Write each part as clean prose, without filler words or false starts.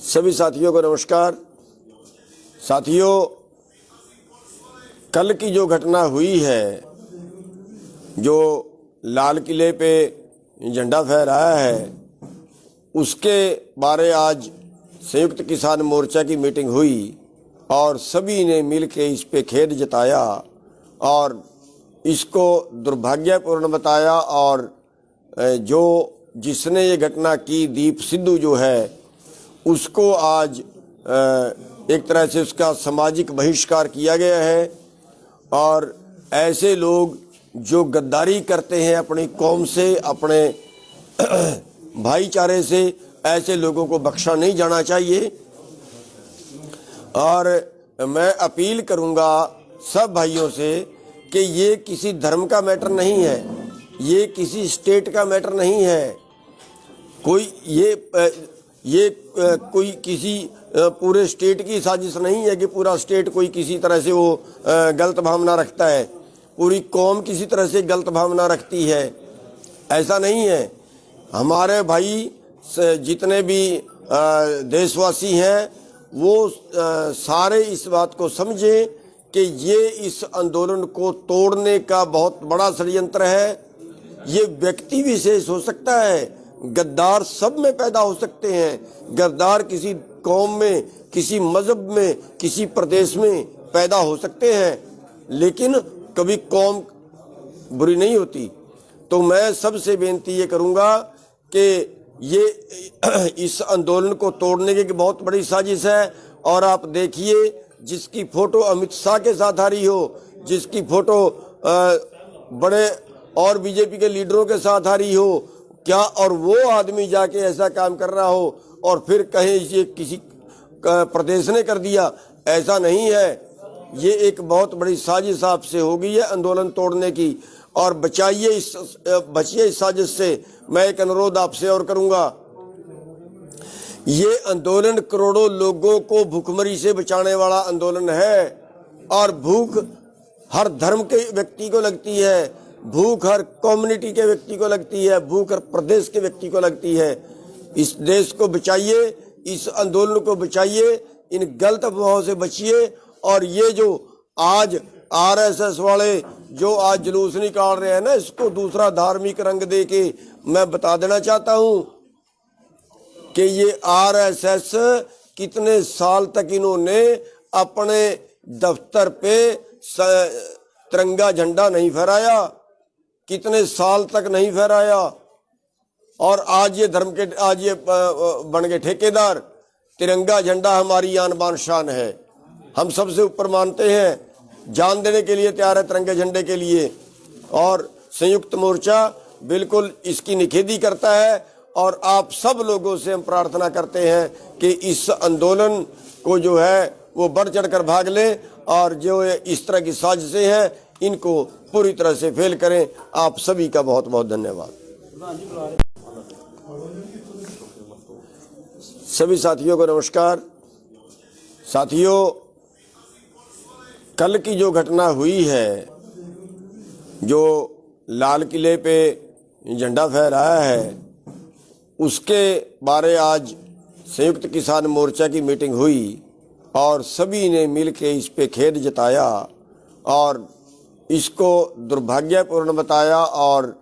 सभी साथियों को नमस्कार। साथियों, कल की जो घटना हुई है, जो लाल किले पे झंडा फहराया है, उसके बारे आज संयुक्त किसान मोर्चा की मीटिंग हुई और सभी ने मिलकर इस पे खेद जताया और इसको दुर्भाग्यपूर्ण बताया। और जो जिसने ये घटना की, दीप सिद्धू जो है, उसको आज एक तरह से उसका सामाजिक बहिष्कार किया गया है। और ऐसे लोग जो गद्दारी करते हैं अपनी कौम से, अपने भाईचारे से, ऐसे लोगों को बख्शा नहीं जाना चाहिए। और मैं अपील करूंगा सब भाइयों से कि ये किसी धर्म का मैटर नहीं है, ये किसी स्टेट का मैटर नहीं है। कोई ये कोई किसी पूरे स्टेट की साजिश नहीं है कि पूरा स्टेट कोई किसी तरह से वो गलत भावना रखता है, पूरी कौम किसी तरह से गलत भावना रखती है, ऐसा नहीं है। हमारे भाई जितने भी देशवासी हैं वो सारे इस बात को समझें कि ये इस आंदोलन को तोड़ने का बहुत बड़ा षड्यंत्र है। ये व्यक्ति विशेष हो सकता है, गद्दार सब में पैदा हो सकते हैं। गद्दार किसी कौम में, किसी मजहब में, किसी प्रदेश में पैदा हो सकते हैं, लेकिन कभी कौम बुरी नहीं होती। तो मैं सबसे बेनती ये करूंगा कि ये इस आंदोलन को तोड़ने की बहुत बड़ी साजिश है। और आप देखिए, जिसकी फोटो अमित शाह के साथ आ रही हो, जिसकी फोटो बड़े और बीजेपी के लीडरों के साथ आ रही हो, क्या और वो आदमी जाके ऐसा काम कर रहा हो और फिर कहे ये किसी प्रदेश ने कर दिया, ऐसा नहीं है। ये एक बहुत बड़ी साजिश आपसे हो गई है आंदोलन तोड़ने की। और बचिए इस साजिश से। मैं एक अनुरोध आपसे और करूंगा, ये आंदोलन करोड़ों लोगों को भूखमरी से बचाने वाला आंदोलन है। और भूख हर धर्म के व्यक्ति को लगती है, भूख हर कम्युनिटी के व्यक्ति को लगती है, भूख हर प्रदेश के व्यक्ति को लगती है। इस देश को बचाइए, इस आंदोलन को बचाइए, इन गलत अफवाहों से बचिए। और ये जो आज आरएसएस वाले जो आज जुलूस निकाल रहे हैं ना, इसको दूसरा धार्मिक रंग दे के मैं बता देना चाहता हूं कि ये आरएसएस कितने साल तक इन्होंने अपने दफ्तर पे तिरंगा झंडा नहीं फहराया, कितने साल तक नहीं फहराया। और आज ये आज ये बन गए ठेकेदार। तिरंगा झंडा हमारी आन बान शान है, हम सबसे ऊपर मानते हैं, जान देने के लिए तैयार है तिरंगे झंडे के लिए। और संयुक्त मोर्चा बिल्कुल इसकी निखेधी करता है। और आप सब लोगों से हम प्रार्थना करते हैं कि इस आंदोलन को जो है वो बढ़ चढ़कर भाग लें और जो इस तरह की साजिशें हैं इनको पूरी तरह से फेल करें। आप सभी का बहुत बहुत धन्यवाद। सभी साथियों को नमस्कार। साथियों, कल की जो घटना हुई है, जो लाल किले पे झंडा फहराया है, उसके बारे आज संयुक्त किसान मोर्चा की मीटिंग हुई और सभी ने मिलकर इस पे खेद जताया और इसको दुर्भाग्यपूर्ण बताया। और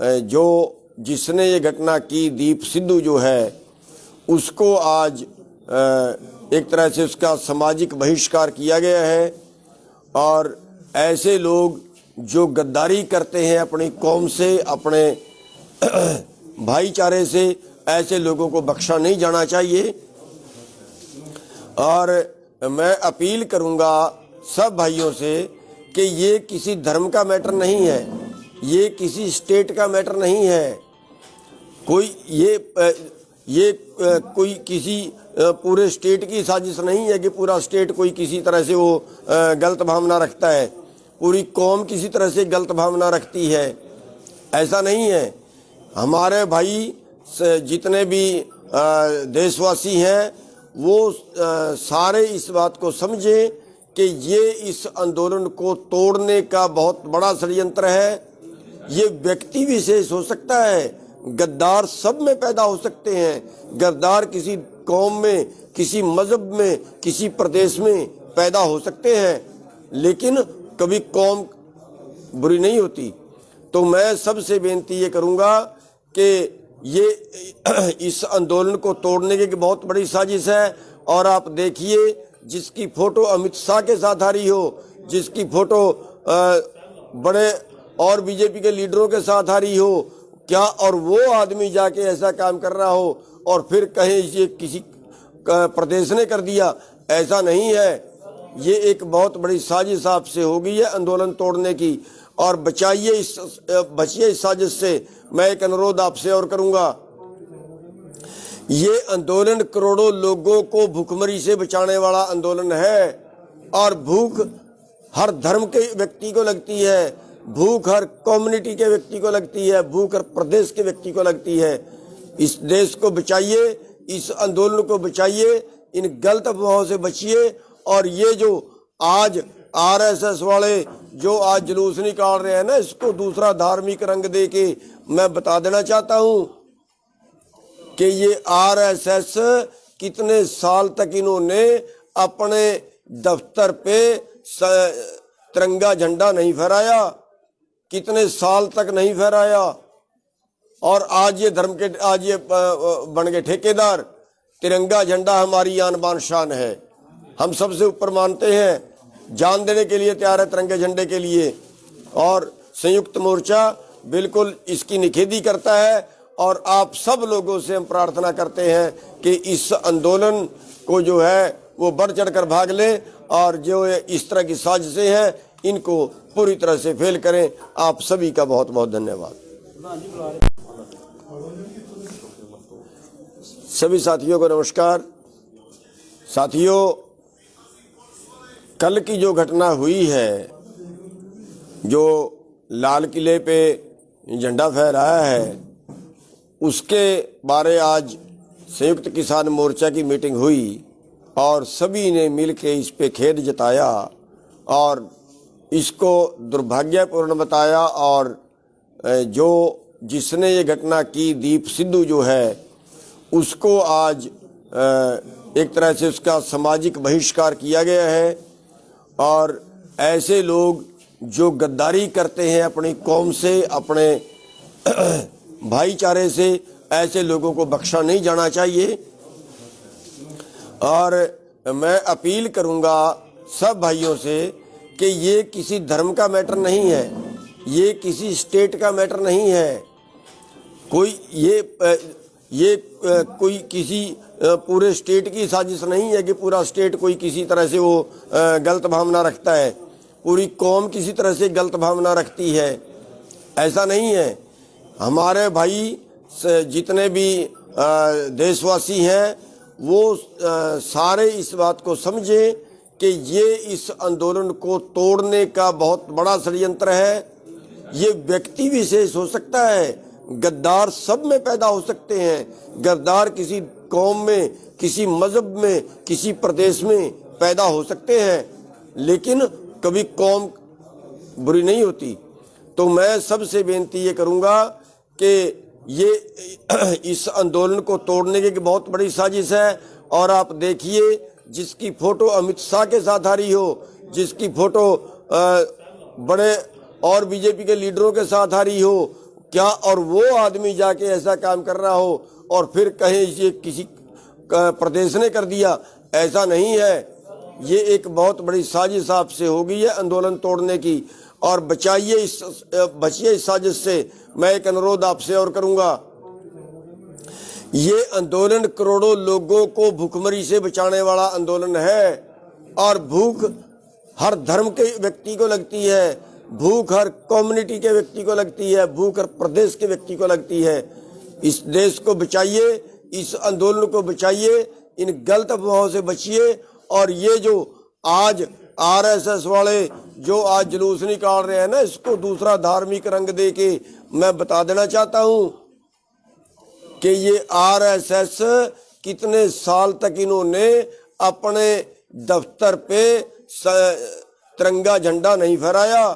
जो जिसने ये घटना की, दीप सिद्धू जो है, उसको आज एक तरह से उसका सामाजिक बहिष्कार किया गया है। और ऐसे लोग जो गद्दारी करते हैं अपनी कौम से, अपने भाईचारे से, ऐसे लोगों को बख्शा नहीं जाना चाहिए। और मैं अपील करूंगा सब भाइयों से कि ये किसी धर्म का मैटर नहीं है, ये किसी स्टेट का मैटर नहीं है। कोई ये कोई किसी पूरे स्टेट की साजिश नहीं है कि पूरा स्टेट कोई किसी तरह से वो गलत भावना रखता है, पूरी कौम किसी तरह से गलत भावना रखती है, ऐसा नहीं है। हमारे भाई जितने भी देशवासी हैं वो सारे इस बात को समझें कि ये इस आंदोलन को तोड़ने का बहुत बड़ा षड्यंत्र है। ये व्यक्ति विशेष हो सकता है, गद्दार सब में पैदा हो सकते हैं। गद्दार किसी कौम में, किसी मजहब में, किसी प्रदेश में पैदा हो सकते हैं, लेकिन कभी कौम बुरी नहीं होती। तो मैं सबसे बेनती ये करूंगा कि ये इस आंदोलन को तोड़ने की बहुत बड़ी साजिश है। और आप देखिए, जिसकी फोटो अमित शाह के साथ आ रही हो, जिसकी फोटो बड़े और बीजेपी के लीडरों के साथ आ रही हो, क्या और वो आदमी जाके ऐसा काम कर रहा हो और फिर कहे ये किसी प्रदेश ने कर दिया, ऐसा नहीं है। ये एक बहुत बड़ी साजिश आपसे हो गई है आंदोलन तोड़ने की। और बचिए इस साजिश से। मैं एक अनुरोध आपसे और करूंगा, ये आंदोलन करोड़ों लोगों को भूखमरी से बचाने वाला आंदोलन है। और भूख हर धर्म के व्यक्ति को लगती है, भूख हर कम्युनिटी के व्यक्ति को लगती है, भूख हर प्रदेश के व्यक्ति को लगती है। इस देश को बचाइए, इस आंदोलन को बचाइए, इन गलत अफवाहों से बचिए। और ये जो आज आरएसएस वाले जो आज जुलूस निकाल रहे हैं ना, इसको दूसरा धार्मिक रंग दे के मैं बता देना चाहता हूं कि ये आरएसएस कितने साल तक इन्होंने अपने दफ्तर पे तिरंगा झंडा नहीं फहराया, कितने साल तक नहीं फहराया। और आज ये आज ये बन गए ठेकेदार। तिरंगा झंडा हमारी आन बान शान है, हम सबसे ऊपर मानते हैं, जान देने के लिए तैयार है तिरंगे झंडे के लिए। और संयुक्त मोर्चा बिल्कुल इसकी निखेधी करता है। और आप सब लोगों से हम प्रार्थना करते हैं कि इस आंदोलन को जो है वो बढ़ चढ़कर भाग ले, और जो इस तरह की साजिशें हैं इनको पूरी तरह से फेल करें। आप सभी का बहुत बहुत धन्यवाद। सभी साथियों को नमस्कार। साथियों, कल की जो घटना हुई है, जो लाल किले पे झंडा फहराया है, उसके बारे आज संयुक्त किसान मोर्चा की मीटिंग हुई और सभी ने मिलकर इस पे खेद जताया और इसको दुर्भाग्यपूर्ण बताया। और जो जिसने ये घटना की, दीप सिद्धू जो है, उसको आज एक तरह से उसका सामाजिक बहिष्कार किया गया है। और ऐसे लोग जो गद्दारी करते हैं अपनी कौम से, अपने भाईचारे से, ऐसे लोगों को बख्शा नहीं जाना चाहिए। और मैं अपील करूंगा सब भाइयों से कि ये किसी धर्म का मैटर नहीं है, ये किसी स्टेट का मैटर नहीं है। कोई ये कोई किसी पूरे स्टेट की साजिश नहीं है कि पूरा स्टेट कोई किसी तरह से वो गलत भावना रखता है, पूरी कौम किसी तरह से गलत भावना रखती है, ऐसा नहीं है। हमारे भाई जितने भी देशवासी हैं वो सारे इस बात को समझें कि ये इस आंदोलन को तोड़ने का बहुत बड़ा षड्यंत्र है। ये व्यक्ति विशेष हो सकता है, गद्दार सब में पैदा हो सकते हैं। गद्दार किसी कौम में, किसी मजहब में, किसी प्रदेश में पैदा हो सकते हैं, लेकिन कभी कौम बुरी नहीं होती। तो मैं सबसे बेनती ये करूंगा कि ये इस आंदोलन को तोड़ने की बहुत बड़ी साजिश है। और आप देखिए, जिसकी फोटो अमित शाह के साथ आ रही हो, जिसकी फोटो बड़े और बीजेपी के लीडरों के साथ आ रही हो, क्या और वो आदमी जाके ऐसा काम कर रहा हो और फिर कहे ये किसी प्रदेश ने कर दिया, ऐसा नहीं है। ये एक बहुत बड़ी साजिश आपसे हो गई है आंदोलन तोड़ने की। और बचिए इस साजिश से। मैं एक अनुरोध आपसे और करूंगा, ये आंदोलन करोड़ों लोगों को भूखमरी से बचाने वाला आंदोलन है। और भूख हर धर्म के व्यक्ति को लगती है, भूख हर कम्युनिटी के व्यक्ति को लगती है, भूख हर प्रदेश के व्यक्ति को लगती है। इस देश को बचाइए, इस आंदोलन को बचाइए, इन गलत अफवाहों से बचिए। और ये जो आज आरएसएस वाले जो आज जुलूस निकाल रहे हैं ना, इसको दूसरा धार्मिक रंग दे के मैं बता देना चाहता हूं कि ये आरएसएस कितने साल तक इन्होंने अपने दफ्तर पे तिरंगा झंडा नहीं फहराया,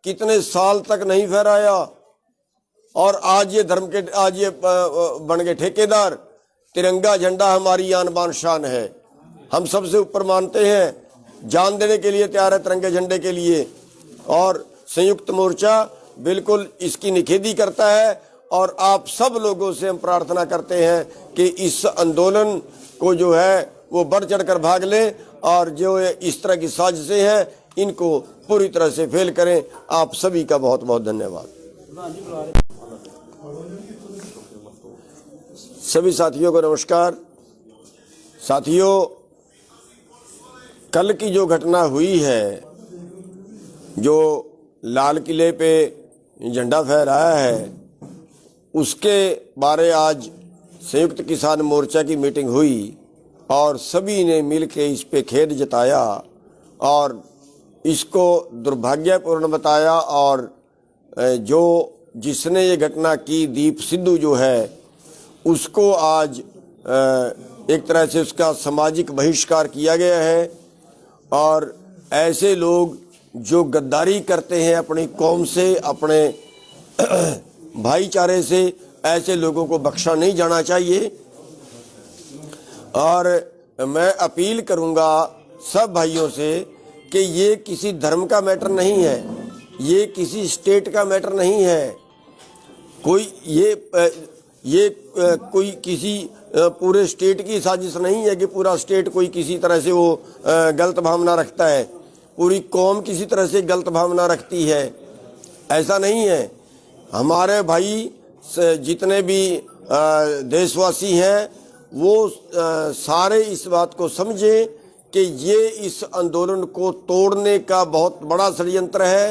कितने साल तक नहीं फहराया। और आज ये बन गए ठेकेदार। तिरंगा झंडा हमारी आन बान शान है, हम सबसे ऊपर मानते हैं, जान देने के लिए तैयार है तिरंगे झंडे के लिए। और संयुक्त मोर्चा बिल्कुल इसकी निखेधी करता है और आप सब लोगों से हम प्रार्थना करते हैं कि इस आंदोलन को जो है वो बढ़ चढ़कर भाग लें और जो इस तरह की साजिशें हैं इनको पूरी तरह से फेल करें। आप सभी का बहुत बहुत धन्यवाद। सभी साथियों को नमस्कार। साथियों, कल की जो घटना हुई है, जो लाल किले पे झंडा फहराया है, उसके बारे आज संयुक्त किसान मोर्चा की मीटिंग हुई और सभी ने मिलकर इस पे खेद जताया और इसको दुर्भाग्यपूर्ण बताया। और जो जिसने ये घटना की, दीप सिद्धू जो है, उसको आज एक तरह से उसका सामाजिक बहिष्कार किया गया है। और ऐसे लोग जो गद्दारी करते हैं अपनी कौम से, अपने भाईचारे से, ऐसे लोगों को बख्शा नहीं जाना चाहिए। और मैं अपील करूंगा सब भाइयों से कि ये किसी धर्म का मैटर नहीं है, ये किसी स्टेट का मैटर नहीं है। कोई कोई किसी पूरे स्टेट की साजिश नहीं है कि पूरा स्टेट कोई किसी तरह से वो गलत भावना रखता है, पूरी कौम किसी तरह से गलत भावना रखती है, ऐसा नहीं है। हमारे भाई जितने भी देशवासी हैं वो सारे इस बात को समझें कि ये इस आंदोलन को तोड़ने का बहुत बड़ा षड्यंत्र है।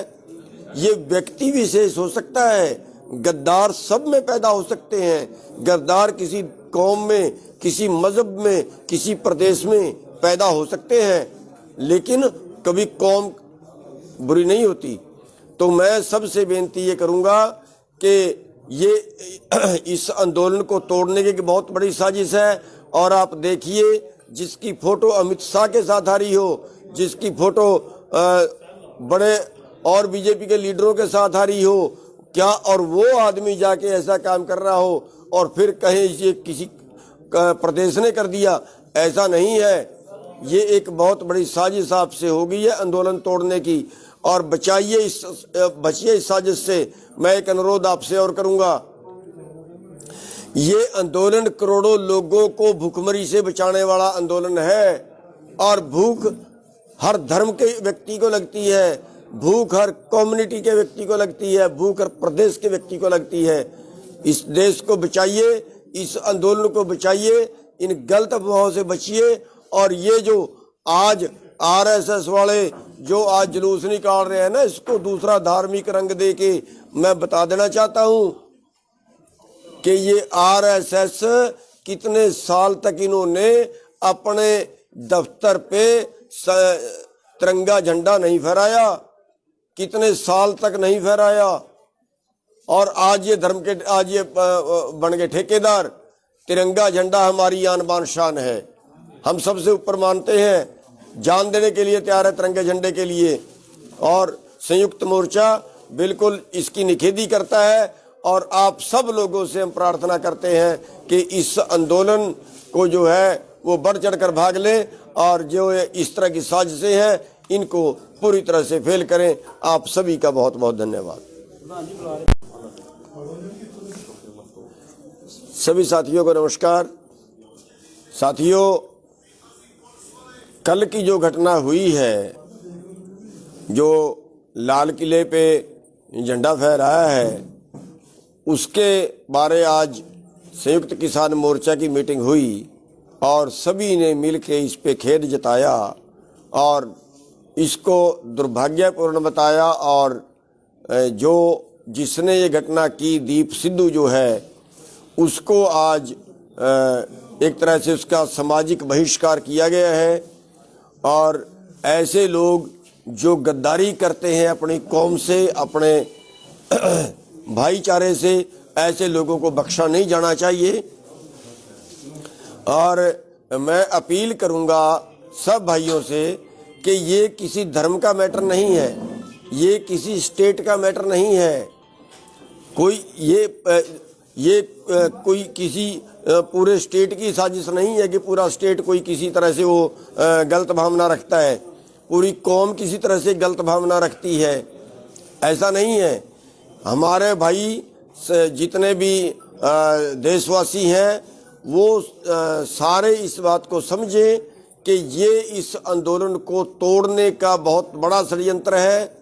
ये व्यक्ति विशेष हो सकता है, गद्दार सब में पैदा हो सकते हैं। गद्दार किसी कौम में, किसी मजहब में, किसी प्रदेश में पैदा हो सकते हैं, लेकिन कभी कौम बुरी नहीं होती। तो मैं सबसे बेनती ये करूंगा कि ये इस आंदोलन को तोड़ने की बहुत बड़ी साजिश है। और आप देखिए, जिसकी फोटो अमित शाह के साथ आ रही हो, जिसकी फोटो बड़े और बीजेपी के लीडरों के साथ आ रही हो, क्या और वो आदमी जाके ऐसा काम कर रहा हो और फिर कहे ये किसी प्रदेश ने कर दिया, ऐसा नहीं है। ये एक बहुत बड़ी साजिश आपसे हो गई है आंदोलन तोड़ने की। और बचिए इस साजिश से। मैं एक अनुरोध आपसे और करूंगा, ये आंदोलन करोड़ों लोगों को भूखमरी से बचाने वाला आंदोलन है। और भूख हर धर्म के व्यक्ति को लगती है, भूख हर कम्युनिटी के व्यक्ति को लगती है, भूख हर प्रदेश के व्यक्ति को लगती है। इस देश को बचाइए, इस आंदोलन को बचाइए, इन गलत अफवाहों से बचिए। और ये जो आज आरएसएस वाले जो आज जुलूस निकाल रहे हैं ना, इसको दूसरा धार्मिक रंग दे के मैं बता देना चाहता हूं कि ये आरएसएस कितने साल तक इन्होंने अपने दफ्तर पे तिरंगा झंडा नहीं फहराया, कितने साल तक नहीं फहराया। और आज ये बन गए ठेकेदार। तिरंगा झंडा हमारी आन बान शान है, हम सबसे ऊपर मानते हैं, जान देने के लिए तैयार है तिरंगे झंडे के लिए। और संयुक्त मोर्चा बिल्कुल इसकी निखेधी करता है और आप सब लोगों से हम प्रार्थना करते हैं कि इस आंदोलन को जो है वो बढ़ चढ़कर भाग लें और जो इस तरह की साजिशें हैं इनको पूरी तरह से फेल करें। आप सभी का बहुत बहुत धन्यवाद। सभी साथियों को नमस्कार। साथियों, कल की जो घटना हुई है, जो लाल किले पे झंडा फहराया है, उसके बारे आज संयुक्त किसान मोर्चा की मीटिंग हुई और सभी ने मिलकर इस पे खेद जताया और इसको दुर्भाग्यपूर्ण बताया। और जो जिसने ये घटना की, दीप सिद्धू जो है, उसको आज एक तरह से उसका सामाजिक बहिष्कार किया गया है। और ऐसे लोग जो गद्दारी करते हैं अपनी कौम से, अपने भाईचारे से, ऐसे लोगों को बख्शा नहीं जाना चाहिए। और मैं अपील करूंगा सब भाइयों से कि ये किसी धर्म का मैटर नहीं है, ये किसी स्टेट का मैटर नहीं है। कोई किसी पूरे स्टेट की साजिश नहीं है कि पूरा स्टेट कोई किसी तरह से वो गलत भावना रखता है, पूरी कौम किसी तरह से गलत भावना रखती है। ऐसा नहीं है। हमारे भाई जितने भी देशवासी हैं वो सारे इस बात को समझें कि ये इस आंदोलन को तोड़ने का बहुत बड़ा षड्यंत्र है।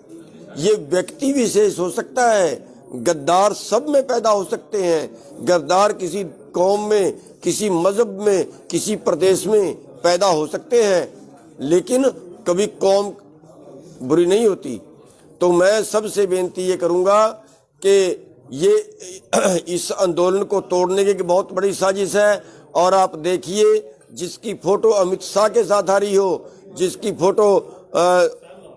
ये व्यक्ति विशेष हो सकता है, गद्दार सब में पैदा हो सकते हैं। गद्दार किसी कौम में, किसी मजहब में, किसी प्रदेश में पैदा हो सकते हैं, लेकिन कभी कौम बुरी नहीं होती। तो मैं सबसे बेनती ये करूंगा कि ये इस आंदोलन को तोड़ने की बहुत बड़ी साजिश है। और आप देखिए, जिसकी फोटो अमित शाह के साथ आ रही हो, जिसकी फोटो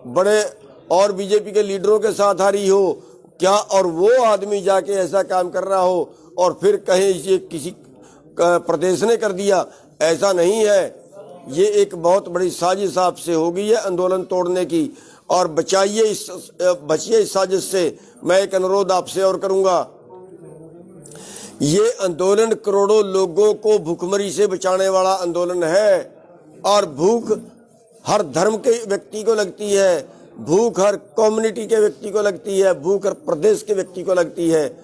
बड़े और बीजेपी के लीडरों के साथ आ रही हो, क्या और वो आदमी जाके ऐसा काम कर रहा हो और फिर कहे ये किसी प्रदेश ने कर दिया, ऐसा नहीं है। ये एक बहुत बड़ी साजिश आपसे हो गई है आंदोलन तोड़ने की। और बचिए इस साजिश से। मैं एक अनुरोध आपसे और करूंगा, ये आंदोलन करोड़ों लोगों को भूखमरी से बचाने वाला आंदोलन है। और भूख हर धर्म के व्यक्ति को लगती है, भूख हर कम्युनिटी के व्यक्ति को लगती है, भूख हर प्रदेश के व्यक्ति को लगती है।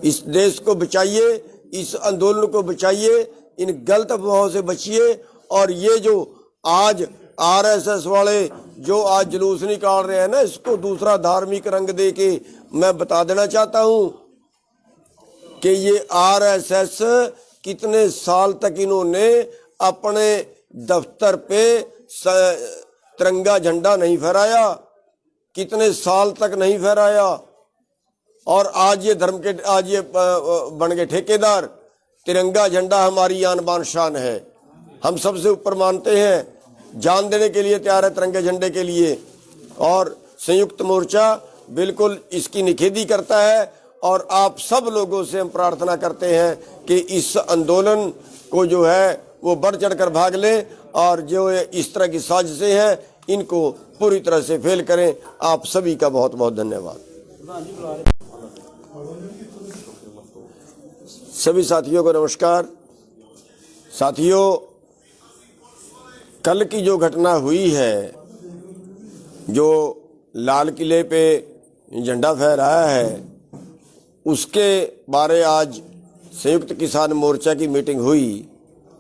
इस देश को बचाइए, इस आंदोलन को बचाइए, इन गलत अफवाहों से बचिए। और ये जो आज आरएसएस वाले जो आज जुलूस निकाल रहे हैं ना, इसको दूसरा धार्मिक रंग दे के मैं बता देना चाहता हूं कि ये आरएसएस कितने साल तक इन्होंने अपने दफ्तर पे तिरंगा झंडा नहीं फहराया, कितने साल तक नहीं फहराया। और आज ये बन गए ठेकेदार। तिरंगा झंडा हमारी आन बान शान है, हम सबसे ऊपर मानते हैं, जान देने के लिए तैयार है तिरंगे झंडे के लिए। और संयुक्त मोर्चा बिल्कुल इसकी निखेधी करता है। और आप सब लोगों से हम प्रार्थना करते हैं कि इस आंदोलन को जो है वो बढ़ चढ़कर भाग लें, और जो इस तरह की साजिशें हैं इनको पूरी तरह से फेल करें। आप सभी का बहुत बहुत धन्यवाद। सभी साथियों को नमस्कार। साथियों, कल की जो घटना हुई है, जो लाल किले पे झंडा फहराया है, उसके बारे आज संयुक्त किसान मोर्चा की मीटिंग हुई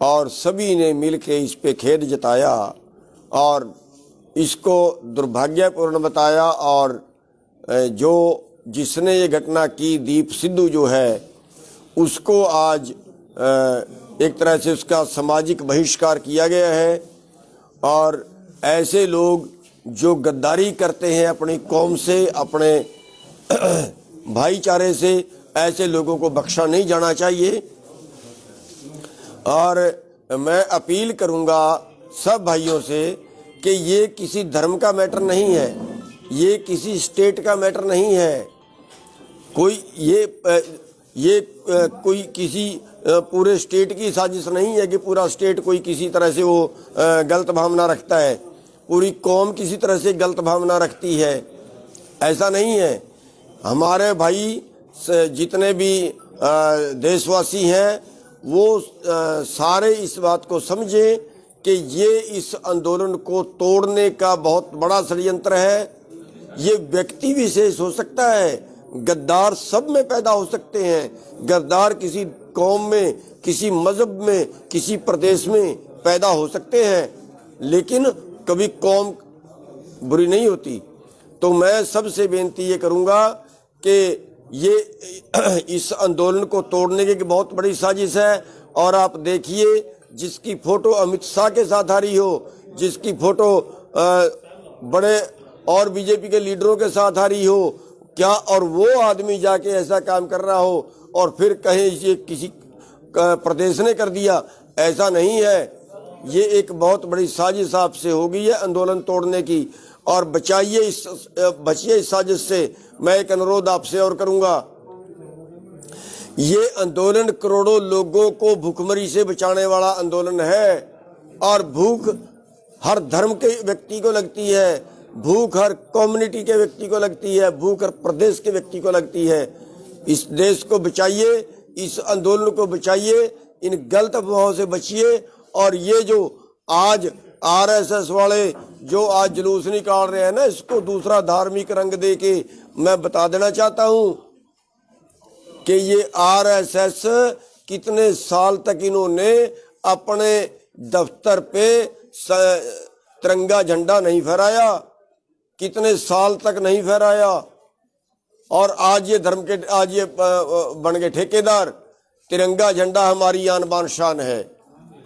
और सभी ने मिलकर इस पे खेद जताया और इसको दुर्भाग्यपूर्ण बताया। और जो जिसने ये घटना की, दीप सिद्धू जो है, उसको आज एक तरह से उसका सामाजिक बहिष्कार किया गया है। और ऐसे लोग जो गद्दारी करते हैं अपनी कौम से, अपने भाईचारे से, ऐसे लोगों को बख्शा नहीं जाना चाहिए। और मैं अपील करूंगा सब भाइयों से कि ये किसी धर्म का मैटर नहीं है, ये किसी स्टेट का मैटर नहीं है। कोई किसी पूरे स्टेट की साजिश नहीं है कि पूरा स्टेट कोई किसी तरह से वो गलत भावना रखता है, पूरी कौम किसी तरह से गलत भावना रखती है। ऐसा नहीं है। हमारे भाई जितने भी देशवासी हैं वो सारे इस बात को समझें कि ये इस आंदोलन को तोड़ने का बहुत बड़ा षड्यंत्र है। ये व्यक्ति विशेष हो सकता है, गद्दार सब में पैदा हो सकते हैं। गद्दार किसी कौम में, किसी मजहब में, किसी प्रदेश में पैदा हो सकते हैं, लेकिन कभी कौम बुरी नहीं होती। तो मैं सबसे बेनती ये करूंगा कि ये इस आंदोलन को तोड़ने की बहुत बड़ी साजिश है। और आप देखिए, जिसकी फोटो अमित शाह के साथ आ रही हो, जिसकी फोटो बड़े और बीजेपी के लीडरों के साथ आ रही हो, क्या और वो आदमी जाके ऐसा काम कर रहा हो और फिर कहे ये किसी प्रदेश ने कर दिया, ऐसा नहीं है। ये एक बहुत बड़ी साजिश आपसे हो गई है आंदोलन तोड़ने की। और बचिए इस साजिश से। मैं एक अनुरोध आपसे और करूंगा, ये आंदोलन करोड़ों लोगों को भूखमरी से बचाने वाला आंदोलन है। और भूख हर धर्म के व्यक्ति को लगती है, भूख हर कम्युनिटी के व्यक्ति को लगती है, भूख हर प्रदेश के व्यक्ति को लगती है। इस देश को बचाइए, इस आंदोलन को बचाइए, इन गलत अफवाहों से बचिए। और ये जो आज आरएसएस वाले जो आज जुलूस निकाल रहे हैं ना, इसको दूसरा धार्मिक रंग दे के मैं बता देना चाहता हूं कि ये आरएसएस कितने साल तक इन्होंने अपने दफ्तर पे तिरंगा झंडा नहीं फहराया, कितने साल तक नहीं फहराया। और आज ये धर्म के आज ये बन गए ठेकेदार। तिरंगा झंडा हमारी आन बान शान है,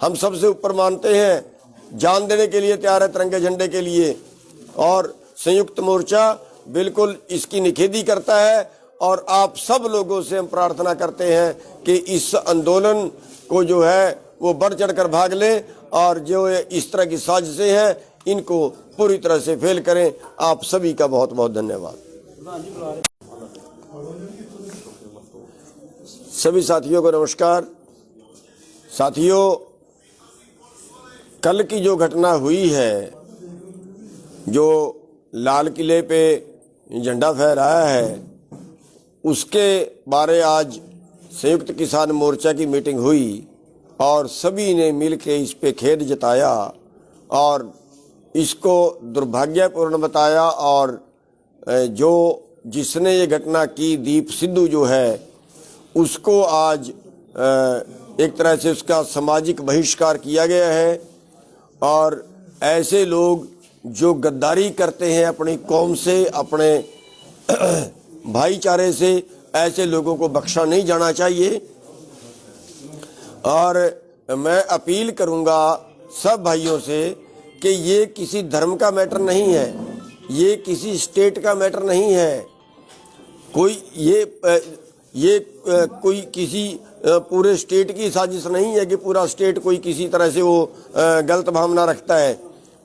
हम सबसे ऊपर मानते हैं, जान देने के लिए तैयार है तिरंगे झंडे के लिए। और संयुक्त मोर्चा बिल्कुल इसकी निखेधी करता है। और आप सब लोगों से हम प्रार्थना करते हैं कि इस आंदोलन को जो है वो बढ़ चढ़कर भाग लें और जो इस तरह की साजिशें हैं इनको पूरी तरह से फेल करें। आप सभी का बहुत बहुत धन्यवाद। सभी साथियों को नमस्कार। साथियों, कल की जो घटना हुई है, जो लाल किले पे झंडा फहराया है, उसके बारे आज संयुक्त किसान मोर्चा की मीटिंग हुई और सभी ने मिलकर इस पे खेद जताया और इसको दुर्भाग्यपूर्ण बताया। और जो जिसने ये घटना की, दीप सिद्धू जो है, उसको आज एक तरह से उसका सामाजिक बहिष्कार किया गया है। और ऐसे लोग जो गद्दारी करते हैं अपनी कौम से, अपने भाईचारे से, ऐसे लोगों को बख्शा नहीं जाना चाहिए। और मैं अपील करूंगा सब भाइयों से कि ये किसी धर्म का मैटर नहीं है, ये किसी स्टेट का मैटर नहीं है। कोई ये कोई किसी पूरे स्टेट की साजिश नहीं है कि पूरा स्टेट कोई किसी तरह से वो गलत भावना रखता है,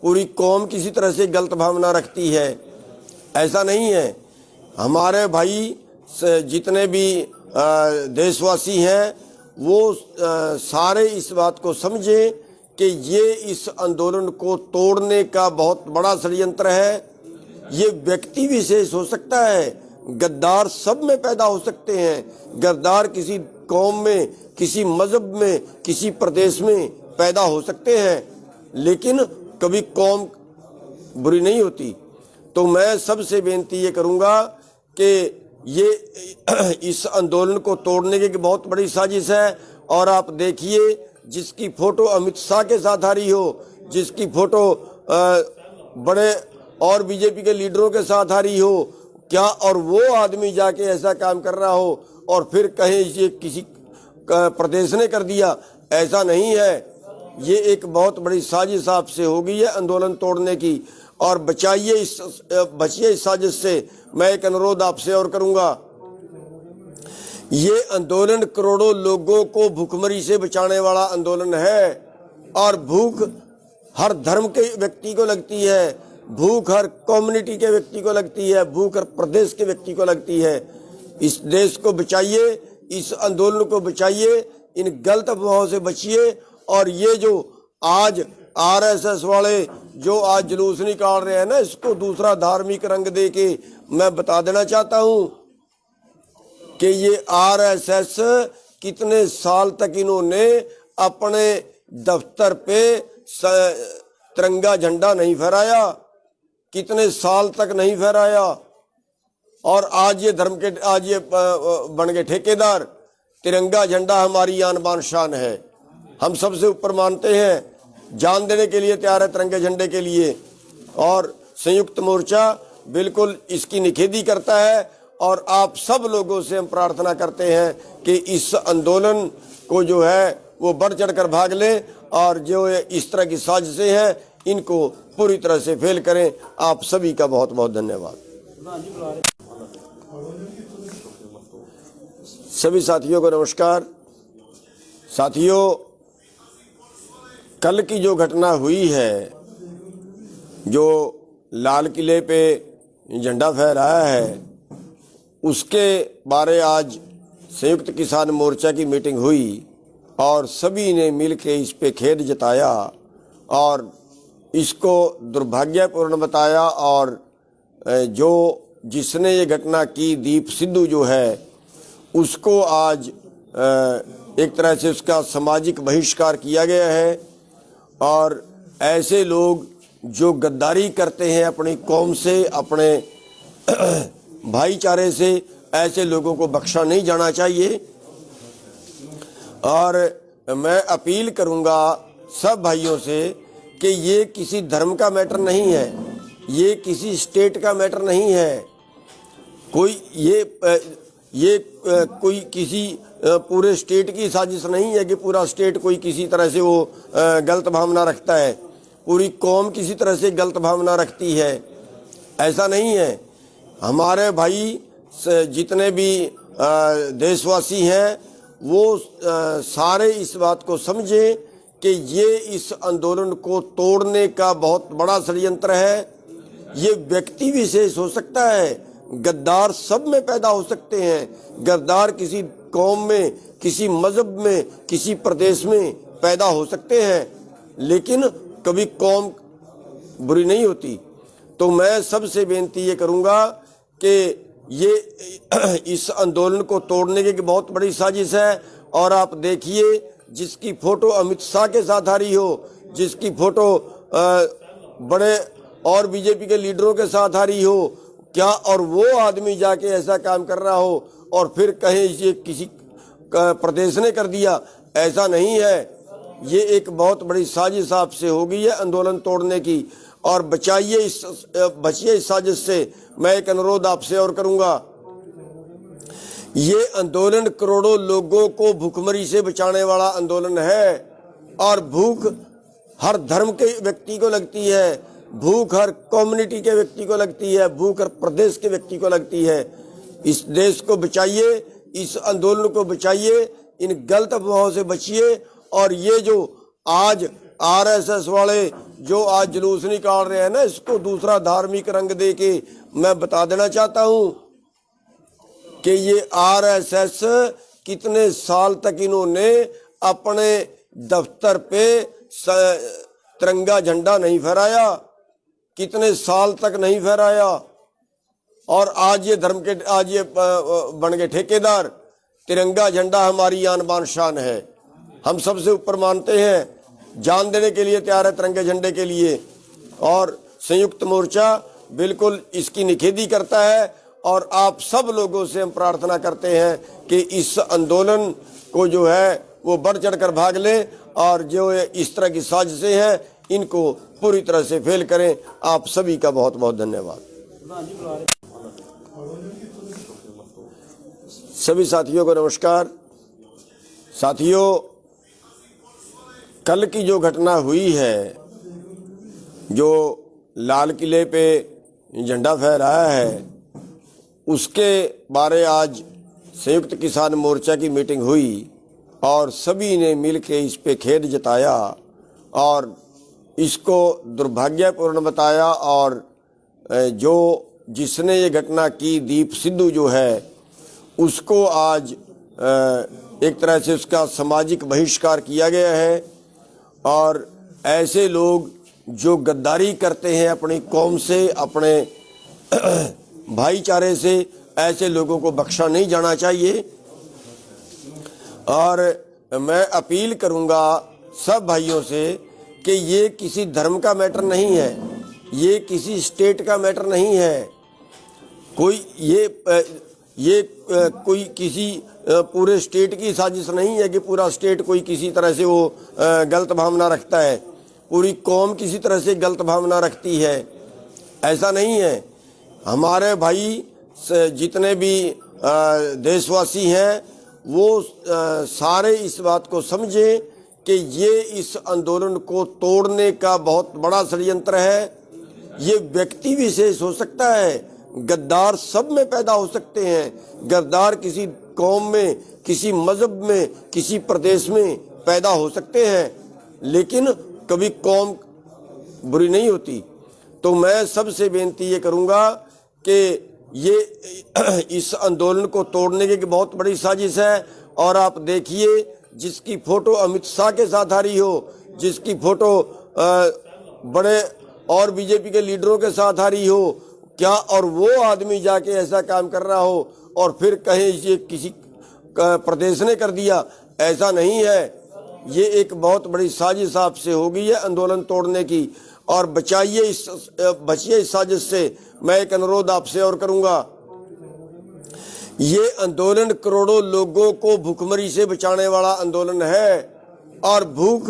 पूरी कौम किसी तरह से गलत भावना रखती है, ऐसा नहीं है। हमारे भाई जितने भी देशवासी हैं वो सारे इस बात को समझें कि ये इस आंदोलन को तोड़ने का बहुत बड़ा षड्यंत्र है। ये व्यक्ति विशेष हो सकता है, गद्दार सब में पैदा हो सकते हैं। गद्दार किसी कौम में, किसी मजहब में, किसी प्रदेश में पैदा हो सकते हैं, लेकिन कभी कौम बुरी नहीं होती। तो मैं सबसे बेनती ये करूंगा कि ये इस आंदोलन को तोड़ने की बहुत बड़ी साजिश है। और आप देखिए, जिसकी फोटो अमित शाह के साथ आ रही हो, जिसकी फोटो बड़े और बीजेपी के लीडरों के साथ आ रही हो, क्या और वो आदमी जाके ऐसा काम कर रहा हो और फिर कहे ये किसी प्रदेश ने कर दिया, ऐसा नहीं है। ये एक बहुत बड़ी साजिश आपसे हो गई है आंदोलन तोड़ने की। और बचिए इस साजिश से। मैं एक अनुरोध आपसे और करूंगा, ये आंदोलन करोड़ों लोगों को भूखमरी से बचाने वाला आंदोलन है। और भूख हर धर्म के व्यक्ति को लगती है, भूख हर कम्युनिटी के व्यक्ति को लगती है, भूख हर प्रदेश के व्यक्ति को लगती है। इस देश को बचाइए, इस आंदोलन को बचाइए, इन गलत अफवाहों से बचिए। और ये जो आज आरएसएस वाले जो आज जुलूस निकाल रहे हैं ना, इसको दूसरा धार्मिक रंग दे के मैं बता देना चाहता हूं कि ये आरएसएस कितने साल तक इन्होंने अपने दफ्तर पे तिरंगा झंडा नहीं फहराया, कितने साल तक नहीं फहराया। और आज ये बन गए ठेकेदार। तिरंगा झंडा हमारी आन बान शान है, हम सबसे ऊपर मानते हैं, जान देने के लिए तैयार है तिरंगे झंडे के लिए। और संयुक्त मोर्चा बिल्कुल इसकी निखेधी करता है। और आप सब लोगों से हम प्रार्थना करते हैं कि इस आंदोलन को जो है वो बढ़ चढ़कर भाग लें और जो इस तरह की साजिशें हैं इनको पूरी तरह से फेल करें। आप सभी का बहुत बहुत धन्यवाद। सभी साथियों को नमस्कार। साथियों, कल की जो घटना हुई है, जो लाल किले पे झंडा फहराया है, उसके बारे आज संयुक्त किसान मोर्चा की मीटिंग हुई और सभी ने मिलकर इस पे खेद जताया और इसको दुर्भाग्यपूर्ण बताया। और जो जिसने ये घटना की, दीप सिद्धू जो है, उसको आज एक तरह से उसका सामाजिक बहिष्कार किया गया है। और ऐसे लोग जो गद्दारी करते हैं अपनी कौम से, अपने भाईचारे से, ऐसे लोगों को बख्शा नहीं जाना चाहिए। और मैं अपील करूंगा सब भाइयों से कि ये किसी धर्म का मैटर नहीं है, ये किसी स्टेट का मैटर नहीं है। कोई ये कोई किसी पूरे स्टेट की साजिश नहीं है कि पूरा स्टेट कोई किसी तरह से वो गलत भावना रखता है, पूरी कौम किसी तरह से गलत भावना रखती है, ऐसा नहीं है। हमारे भाई जितने भी देशवासी हैं वो सारे इस बात को समझें कि ये इस आंदोलन को तोड़ने का बहुत बड़ा षड्यंत्र है। ये व्यक्ति विशेष हो सकता है, गद्दार सब में पैदा हो सकते हैं। गद्दार किसी कौम में, किसी मजहब में, किसी प्रदेश में पैदा हो सकते हैं, लेकिन कभी कौम बुरी नहीं होती। तो मैं सबसे बेनती ये करूंगा कि ये इस आंदोलन को तोड़ने की बहुत बड़ी साजिश है। और आप देखिए, जिसकी फोटो अमित शाह के साथ आ रही हो, जिसकी फोटो बड़े और बीजेपी के लीडरों के साथ आ रही हो, क्या और वो आदमी जाके ऐसा काम कर रहा हो और फिर कहे ये किसी प्रदेश ने कर दिया, ऐसा नहीं है। ये एक बहुत बड़ी साजिश आपसे हो गई है आंदोलन तोड़ने की। और बचिए इस साजिश से। मैं एक अनुरोध आपसे और करूंगा, ये आंदोलन करोड़ों लोगों को भूखमरी से बचाने वाला आंदोलन है। और भूख हर धर्म के व्यक्ति को लगती है, भूख हर कम्युनिटी के व्यक्ति को लगती है, भूख हर प्रदेश के व्यक्ति को लगती है। इस देश को बचाइए, इस आंदोलन को बचाइए, इन गलत अफवाहों से बचिए। और ये जो आज आरएसएस वाले जो आज जुलूस निकाल रहे हैं ना, इसको दूसरा धार्मिक रंग दे के मैं बता देना चाहता हूं कि ये आरएसएस कितने साल तक इन्होंने अपने दफ्तर पे तिरंगा झंडा नहीं फहराया, कितने साल तक नहीं फहराया। और आज ये बन गए ठेकेदार। तिरंगा झंडा हमारी आन बान शान है, हम सबसे ऊपर मानते हैं, जान देने के लिए तैयार है तिरंगे झंडे के लिए। और संयुक्त मोर्चा बिल्कुल इसकी निखेधी करता है। और आप सब लोगों से हम प्रार्थना करते हैं कि इस आंदोलन को जो है वो बढ़ चढ़ कर भाग लें, और जो इस तरह की साजिशें हैं इनको पूरी तरह से फेल करें। आप सभी का बहुत बहुत धन्यवाद। सभी साथियों को नमस्कार। साथियों, कल की जो घटना हुई है, जो लाल किले पे झंडा फहराया है, उसके बारे आज संयुक्त किसान मोर्चा की मीटिंग हुई और सभी ने मिलकर इस पे खेद जताया और इसको दुर्भाग्यपूर्ण बताया। और जो जिसने ये घटना की, दीप सिद्धू जो है, उसको आज एक तरह से उसका सामाजिक बहिष्कार किया गया है। और ऐसे लोग जो गद्दारी करते हैं अपनी कौम से, अपने भाईचारे से, ऐसे लोगों को बख्शा नहीं जाना चाहिए। और मैं अपील करूंगा सब भाइयों से कि ये किसी धर्म का मैटर नहीं है, ये किसी स्टेट का मैटर नहीं है। कोई ये कोई किसी पूरे स्टेट की साजिश नहीं है कि पूरा स्टेट कोई किसी तरह से वो गलत भावना रखता है, पूरी कौम किसी तरह से गलत भावना रखती है, ऐसा नहीं है। हमारे भाई जितने भी देशवासी हैं वो सारे इस बात को समझें कि ये इस आंदोलन को तोड़ने का बहुत बड़ा षड्यंत्र है। ये व्यक्ति विशेष हो सकता है, गद्दार सब में पैदा हो सकते हैं। गद्दार किसी कौम में, किसी मजहब में, किसी प्रदेश में पैदा हो सकते हैं, लेकिन कभी कौम बुरी नहीं होती। तो मैं सबसे बेनती ये करूंगा कि ये इस आंदोलन को तोड़ने की बहुत बड़ी साजिश है। और आप देखिए, जिसकी फोटो अमित शाह के साथ आ रही हो, जिसकी फोटो बड़े और बीजेपी के लीडरों के साथ आ रही हो, क्या और वो आदमी जाके ऐसा काम कर रहा हो और फिर कहे ये किसी प्रदेश ने कर दिया, ऐसा नहीं है। ये एक बहुत बड़ी साजिश आपसे हो गई है आंदोलन तोड़ने की, और बचिए इस साजिश से। मैं एक अनुरोध आपसे और करूंगा, ये आंदोलन करोड़ों लोगों को भूखमरी से बचाने वाला आंदोलन है, और भूख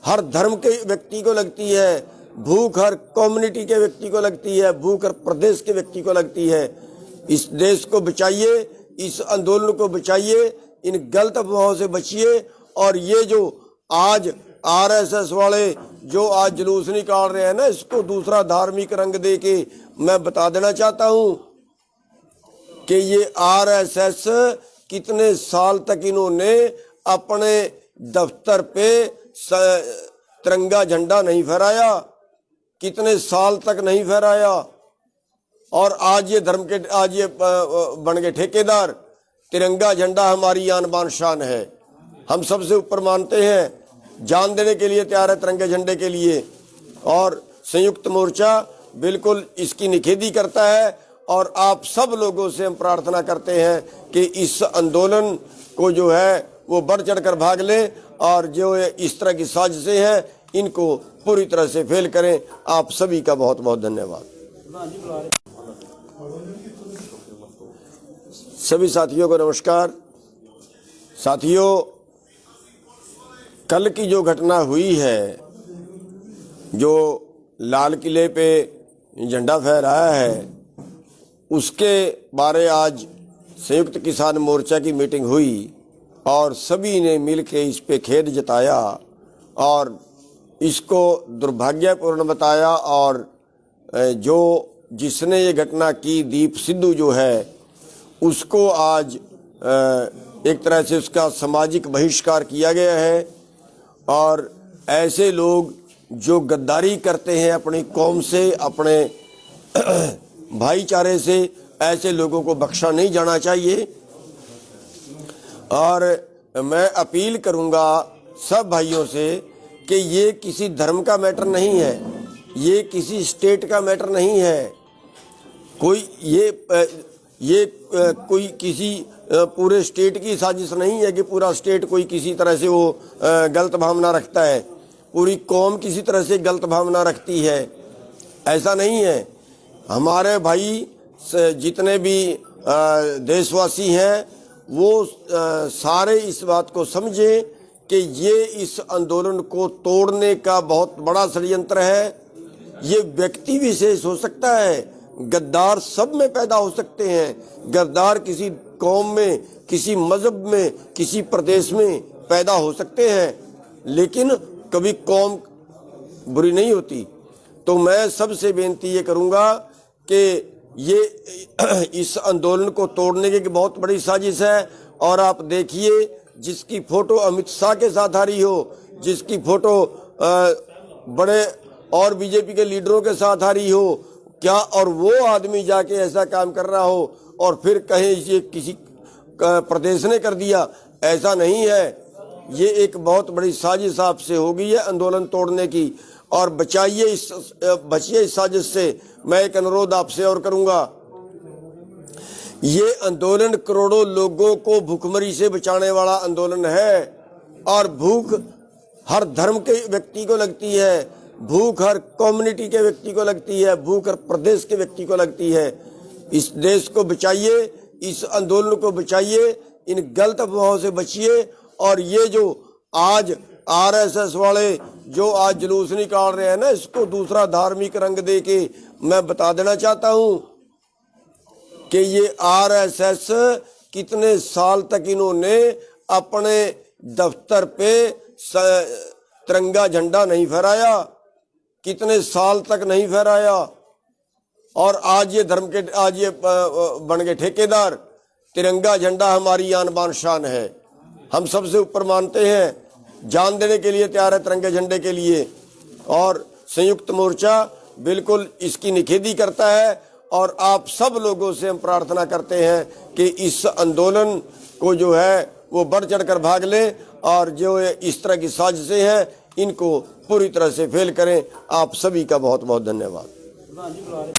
हर धर्म के व्यक्ति को लगती है, भूख हर कम्युनिटी के व्यक्ति को लगती है, भूख हर प्रदेश के व्यक्ति को लगती है। इस देश को बचाइए, इस आंदोलन को बचाइए, इन गलत अफवाहों से बचिए। और ये जो आज आरएसएस वाले जो आज जुलूस निकाल रहे हैं ना, इसको दूसरा धार्मिक रंग दे के मैं बता देना चाहता हूं कि ये आरएसएस कितने साल तक इन्होंने अपने दफ्तर पे तिरंगा झंडा नहीं फहराया, कितने साल तक नहीं फहराया, और आज ये बन गए ठेकेदार। तिरंगा झंडा हमारी आन बान शान है, हम सबसे ऊपर मानते हैं, जान देने के लिए तैयार है तिरंगे झंडे के लिए। और संयुक्त मोर्चा बिल्कुल इसकी निखेधी करता है, और आप सब लोगों से हम प्रार्थना करते हैं कि इस आंदोलन को जो है वो बढ़ चढ़कर भाग लें, और जो इस तरह की साजिशें हैं इनको पूरी तरह से फेल करें। आप सभी का बहुत बहुत धन्यवाद। सभी साथियों को नमस्कार। साथियों, कल की जो घटना हुई है, जो लाल किले पे झंडा फहराया है, उसके बारे आज संयुक्त किसान मोर्चा की मीटिंग हुई, और सभी ने मिलकर इस पे खेद जताया और इसको दुर्भाग्यपूर्ण बताया। और जो जिसने ये घटना की, दीप सिद्धू जो है, उसको आज एक तरह से उसका सामाजिक बहिष्कार किया गया है। और ऐसे लोग जो गद्दारी करते हैं अपनी कौम से, अपने भाईचारे से, ऐसे लोगों को बख्शा नहीं जाना चाहिए। और मैं अपील करूंगा सब भाइयों से कि ये किसी धर्म का मैटर नहीं है, ये किसी स्टेट का मैटर नहीं है। कोई ये कोई किसी पूरे स्टेट की साजिश नहीं है कि पूरा स्टेट कोई किसी तरह से वो गलत भावना रखता है, पूरी कौम किसी तरह से गलत भावना रखती है, ऐसा नहीं है। हमारे भाई जितने भी देशवासी हैं वो सारे इस बात को समझें कि ये इस आंदोलन को तोड़ने का बहुत बड़ा षड्यंत्र है। ये व्यक्ति विशेष हो सकता है, गद्दार सब में पैदा हो सकते हैं, गद्दार किसी कौम में, किसी मजहब में, किसी प्रदेश में पैदा हो सकते हैं, लेकिन कभी कौम बुरी नहीं होती। तो मैं सबसे बेनती ये करूंगा कि ये इस आंदोलन को तोड़ने की बहुत बड़ी साजिश है। और आप देखिए, जिसकी फोटो अमित शाह के साथ आ रही हो, जिसकी फोटो बड़े और बीजेपी के लीडरों के साथ आ रही हो, क्या और वो आदमी जाके ऐसा काम कर रहा हो और फिर कहे ये किसी प्रदेश ने कर दिया, ऐसा नहीं है। ये एक बहुत बड़ी साजिश आपसे हो गई है आंदोलन तोड़ने की, और बचिए इस साजिश से। मैं एक अनुरोध आपसे और करूंगा, ये आंदोलन करोड़ों लोगों को भूखमरी से बचाने वाला आंदोलन है, और भूख हर धर्म के व्यक्ति को लगती है, भूख हर कम्युनिटी के व्यक्ति को लगती है, भूख हर प्रदेश के व्यक्ति को लगती है। इस देश को बचाइए, इस आंदोलन को बचाइए, इन गलत अफवाहों से बचिए। और ये जो आज आरएसएस वाले जो आज जुलूस निकाल रहे हैं ना, इसको दूसरा धार्मिक रंग दे के मैं बता देना चाहता हूं कि ये आरएसएस कितने साल तक इन्होंने अपने दफ्तर पे तिरंगा झंडा नहीं फहराया, कितने साल तक नहीं फहराया, और आज ये बन गए ठेकेदार। तिरंगा झंडा हमारी आन बान शान है, हम सबसे ऊपर मानते हैं, जान देने के लिए तैयार है तिरंगे झंडे के लिए। और संयुक्त मोर्चा बिल्कुल इसकी निखेधी करता है, और आप सब लोगों से हम प्रार्थना करते हैं कि इस आंदोलन को जो है वो बढ़ चढ़कर भाग लें, और जो इस तरह की साजिशें हैं इनको पूरी तरह से फेल करें। आप सभी का बहुत बहुत धन्यवाद।